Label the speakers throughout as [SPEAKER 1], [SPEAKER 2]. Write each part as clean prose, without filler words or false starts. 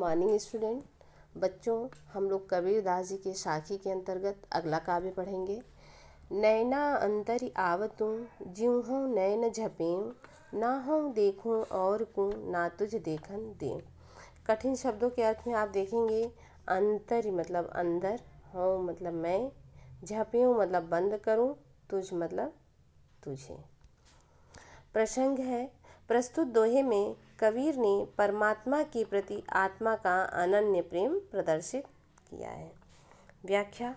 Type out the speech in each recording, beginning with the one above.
[SPEAKER 1] Morning student. बच्चों, हम लोग कबीरदास जी के साखी के अंतर्गत अगला काव्य पढ़ेंगे। नैना अंतरि आवतूँ ज्यों हों नैन झपेऊँ ना हों देखूँ और को ना तुझ देखन देऊँ। कठिन शब्दों के अर्थ में आप देखेंगे। अंतरि मतलब अंदर, हों मतलब मैं, झपेऊँ मतलब बंद करूँ, तुझ मतलब तुझे। प्रसंग है। प्रस्तुत दोहे में कबीर ने परमात्मा के प्रति आत्मा का अनन्य प्रेम प्रदर्शित किया है। व्याख्या।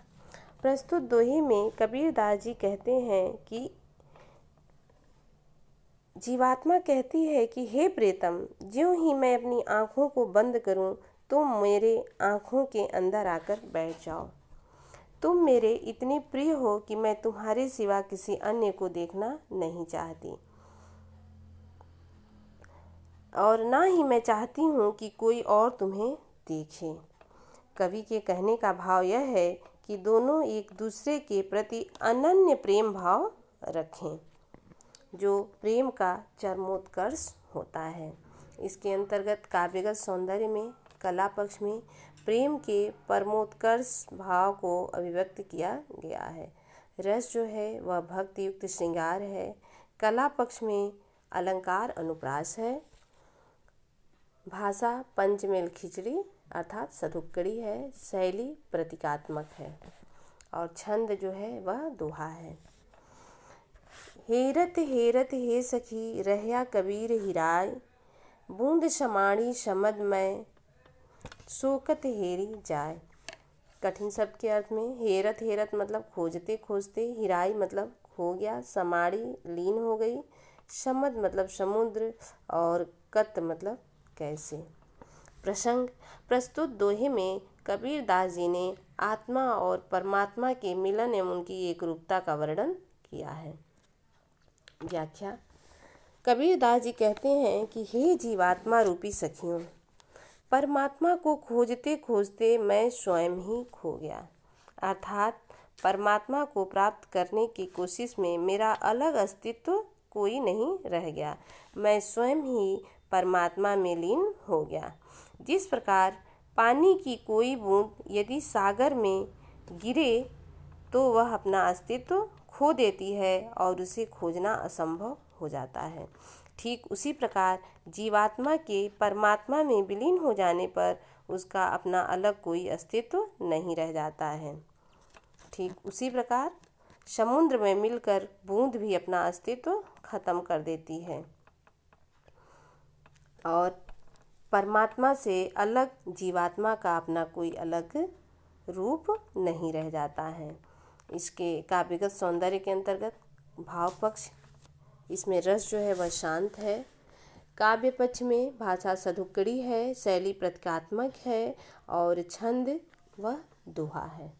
[SPEAKER 1] प्रस्तुत दोहे में कबीरदास जी कहते हैं कि जीवात्मा कहती है कि हे प्रीतम, ज्यों ही मैं अपनी आँखों को बंद करूं, तुम मेरे आँखों के अंदर आकर बैठ जाओ। तुम मेरे इतने प्रिय हो कि मैं तुम्हारे सिवा किसी अन्य को देखना नहीं चाहती, और ना ही मैं चाहती हूँ कि कोई और तुम्हें देखे। कवि के कहने का भाव यह है कि दोनों एक दूसरे के प्रति अनन्य प्रेम भाव रखें, जो प्रेम का चरमोत्कर्ष होता है। इसके अंतर्गत काव्यगत सौंदर्य में कला पक्ष में प्रेम के परमोत्कर्ष भाव को अभिव्यक्त किया गया है। रस जो है वह भक्ति युक्त श्रृंगार है। कला पक्ष में अलंकार अनुप्रास है। भाषा पंचमेल खिचड़ी अर्थात सधुक्कड़ी है। शैली प्रतीकात्मक है और छंद जो है वह दोहा है। हेरत हेरत हे सखी रहया कबीर हिराय, बूंद समाणी समद में शोकत हेरी जाय। कठिन शब्द के अर्थ में हेरत हेरत मतलब खोजते खोजते, हिराई मतलब खो गया, समाड़ी लीन हो गई, समद मतलब समुद्र और कत मतलब कैसे। प्रसंग। प्रस्तुत दोहे में कबीरदास जी ने आत्मा और परमात्मा के मिलन एवं उनकी एकरूपता का वर्णन किया है। व्याख्या। कबीरदास जी कहते हैं कि हे जीवात्मा रूपी सखियों, परमात्मा को खोजते खोजते मैं स्वयं ही खो गया। अर्थात परमात्मा को प्राप्त करने की कोशिश में मेरा अलग अस्तित्व कोई नहीं रह गया, मैं स्वयं ही परमात्मा में लीन हो गया। जिस प्रकार पानी की कोई बूंद यदि सागर में गिरे तो वह अपना अस्तित्व खो देती है और उसे खोजना असंभव हो जाता है, ठीक उसी प्रकार जीवात्मा के परमात्मा में विलीन हो जाने पर उसका अपना अलग कोई अस्तित्व नहीं रह जाता है। ठीक उसी प्रकार समुद्र में मिलकर बूंद भी अपना अस्तित्व खत्म कर देती है और परमात्मा से अलग जीवात्मा का अपना कोई अलग रूप नहीं रह जाता है। इसके काव्यगत सौंदर्य के अंतर्गत भाव पक्ष, इसमें रस जो है वह शांत है। काव्य पक्ष में भाषा सधुक्कड़ी है, शैली प्रतीकात्मक है और छंद वह दोहा है।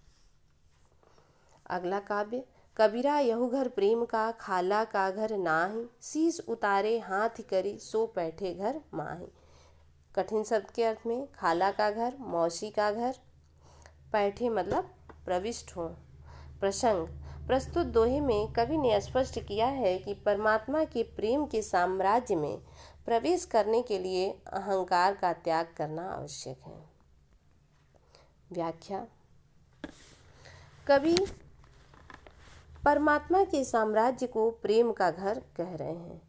[SPEAKER 1] अगला काव्य। कबीरा यहु घर प्रेम का, खाला का घर नाहि, शीश उतारे हाथ करी सो बैठे घर माहि। कठिन शब्द के अर्थ में खाला का घर, मौसी का घर, बैठे मतलब प्रविष्ट हो। प्रसंग। प्रस्तुत दोहे में कवि ने स्पष्ट किया है कि परमात्मा के प्रेम के साम्राज्य में प्रवेश करने के लिए अहंकार का त्याग करना आवश्यक है। व्याख्या। कवि परमात्मा के साम्राज्य को प्रेम का घर कह रहे हैं,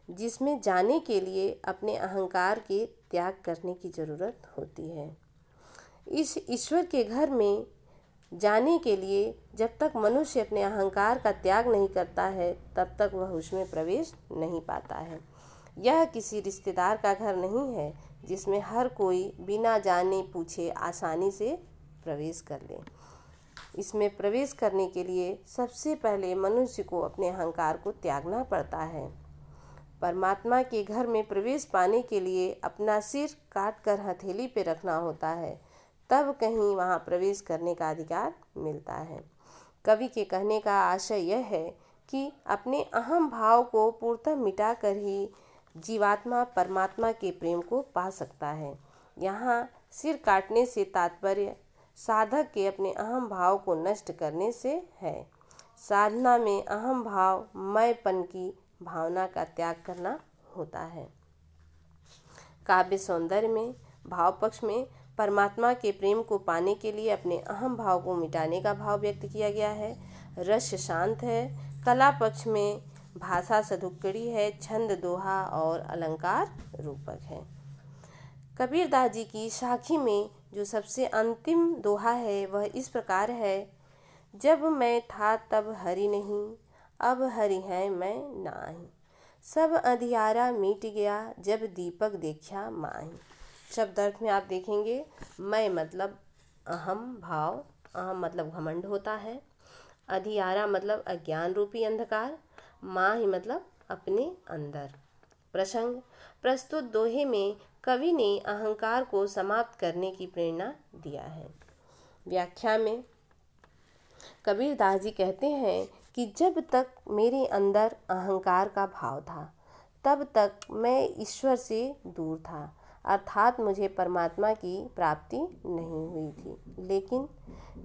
[SPEAKER 1] जिसमें जाने के लिए अपने अहंकार के त्याग करने की जरूरत होती है। इस ईश्वर के घर में जाने के लिए जब तक मनुष्य अपने अहंकार का त्याग नहीं करता है, तब तक वह उसमें प्रवेश नहीं पाता है। यह किसी रिश्तेदार का घर नहीं है जिसमें हर कोई बिना जाने पूछे आसानी से प्रवेश कर ले। इसमें प्रवेश करने के लिए सबसे पहले मनुष्य को अपने अहंकार को त्यागना पड़ता है। परमात्मा के घर में प्रवेश पाने के लिए अपना सिर काट कर हथेली पे रखना होता है, तब कहीं वहाँ प्रवेश करने का अधिकार मिलता है। कवि के कहने का आशय यह है कि अपने अहम भाव को पूर्णतः मिटाकर ही जीवात्मा परमात्मा के प्रेम को पा सकता है। यहाँ सिर काटने से तात्पर्य साधक के अपने अहम भाव को नष्ट करने से है। साधना में अहम भाव मैंपन की भावना का त्याग करना होता है। काव्य सौंदर्य में भाव पक्ष में परमात्मा के प्रेम को पाने के लिए अपने अहम भाव को मिटाने का भाव व्यक्त किया गया है। रस शांत है। कला पक्ष में भाषा सधुक्कड़ी है, छंद दोहा और अलंकार रूपक है। कबीरदास जी की साखी में जो सबसे अंतिम दोहा है वह इस प्रकार है। जब मैं था तब हरि नहीं, अब हरि है मैं नाही। सब अंधियारा मिट गया, जब दीपक देखा माही। शब्द अर्थ में आप देखेंगे, मैं मतलब अहम भाव, अहम मतलब घमंड होता है, अंधियारा मतलब अज्ञान रूपी अंधकार, माही मतलब अपने अंदर। प्रसंग, प्रस्तुत दोहे में कवि ने अहंकार को समाप्त करने की प्रेरणा दिया है। व्याख्या में कबीरदास जी कहते हैं कि जब तक मेरे अंदर अहंकार का भाव था तब तक मैं ईश्वर से दूर था, अर्थात मुझे परमात्मा की प्राप्ति नहीं हुई थी। लेकिन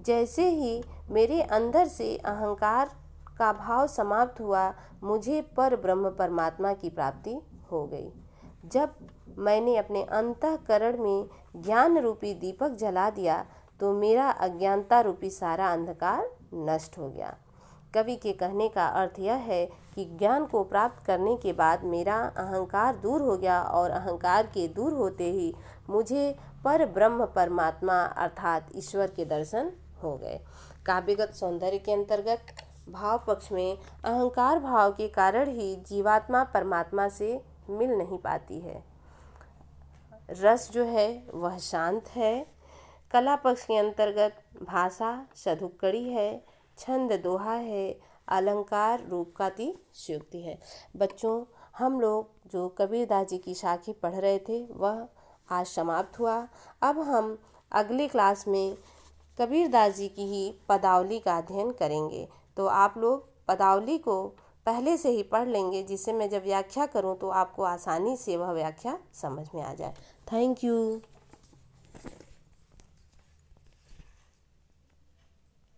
[SPEAKER 1] जैसे ही मेरे अंदर से अहंकार का भाव समाप्त हुआ, मुझे पर ब्रह्म परमात्मा की प्राप्ति हो गई। जब मैंने अपने अंतःकरण में ज्ञान रूपी दीपक जला दिया तो मेरा अज्ञानता रूपी सारा अंधकार नष्ट हो गया। कवि के कहने का अर्थ यह है कि ज्ञान को प्राप्त करने के बाद मेरा अहंकार दूर हो गया और अहंकार के दूर होते ही मुझे पर ब्रह्म परमात्मा अर्थात ईश्वर के दर्शन हो गए। काव्यगत सौंदर्य के अंतर्गत भाव पक्ष में अहंकार भाव के कारण ही जीवात्मा परमात्मा से मिल नहीं पाती है। रस जो है वह शांत है। कला पक्ष के अंतर्गत भाषा सधुक्कड़ी है, छंद दोहा है, अलंकार रूपकातिशयोक्ति है। बच्चों, हम लोग जो कबीरदास जी की साखी पढ़ रहे थे वह आज समाप्त हुआ। अब हम अगली क्लास में कबीरदास जी की ही पदावली का अध्ययन करेंगे। तो आप लोग पदावली को पहले से ही पढ़ लेंगे, जिससे मैं जब व्याख्या करूं तो आपको आसानी से वह व्याख्या समझ में आ जाए। Thank you.